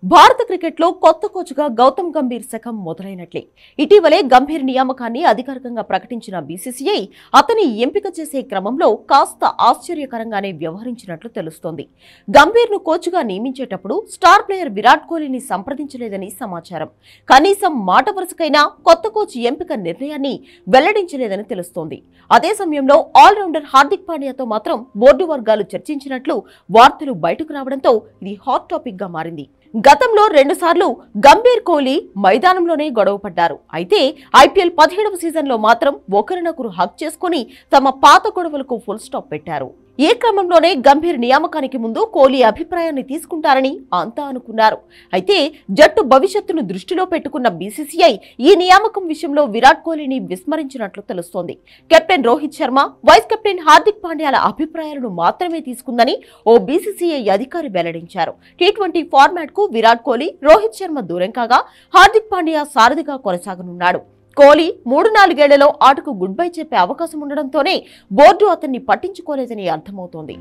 భారత క్రికెట్లో కొత్త కోచ్గా గౌతమ్ గంభీర్ శకం మొదలైనట్లే. ఇటీవలే గంభీర్ నియామకాన్ని అధికారికంగా ప్రకటించిన బీసీసీఐ అతని ఎంపిక చేసే క్రమంలో కాస్త ఆశ్చర్యకరంగానే వ్యవహరించినట్లు తెలుస్తోంది. గంభీర్ను కోచ్గా నియమించేటప్పుడు స్టార్ ప్లేయర్ విరాట్ కోహ్లీని సంప్రదించలేదని సమాచారం. కనీసం మాట వరుసకైనా కొత్త కోచ్ ఎంపిక నిర్ణయాన్ని వెల్లడించలేదని తెలుస్తోంది. అదే సమయంలో ఆల్రౌండర్ హార్దిక్ పాండ్యాతో మాత్రం బోర్డు వర్గాలు చర్చించినట్లు వార్తలు బయటకు రావడంతో ఇది హాట్ టాపిక్ గా మారింది. గతంలో 2 సార్లు గంభీర్ కోహ్లీ మైదానంలోనే గొడవ పడ్డారు. అయితే ఐపీఎల్ 17వ సీజన్లో మాత్రం ఒకరినొకరు హగ్ చేసుకుని తమ పాత గొడవలకు ఫుల్ స్టాప్ పెట్టారు. ఈ క్రమంలోనే గంభీర్ నియామకానికి ముందు కోహ్లీ అభిప్రాయాన్ని తీసుకుంటారని అంతా అనుకున్నారు. అయితే జట్టు భవిష్యత్తును దృష్టిలో పెట్టుకున్న బీసీసీఐ ఈ నియామకం విషయంలో విరాట్ కోహ్లీని విస్మరించినట్లు తెలుస్తోంది. Captain Rohit Sharma, vice captain Hardik పాండ్యాల అభిప్రాయాలను మాత్రమే తీసుకుందని ఓ బీసీసీఐ అధికారి వెల్లడించారు. టీ20 ఫార్మాట్ కు విరాట్ కోహ్లీ, రోహిత్ శర్మ దూరం కాగా హార్దిక్ పాండ్యా సారథిగా కొనసాగనున్నాడు. కోహ్లీ 3-4 ఏళ్లలో ఆటకు గుడ్ బై చెప్పే అవకాశం ఉండడంతోనే బోర్డు అతన్ని పట్టించుకోలేదని అర్థమవుతోంది.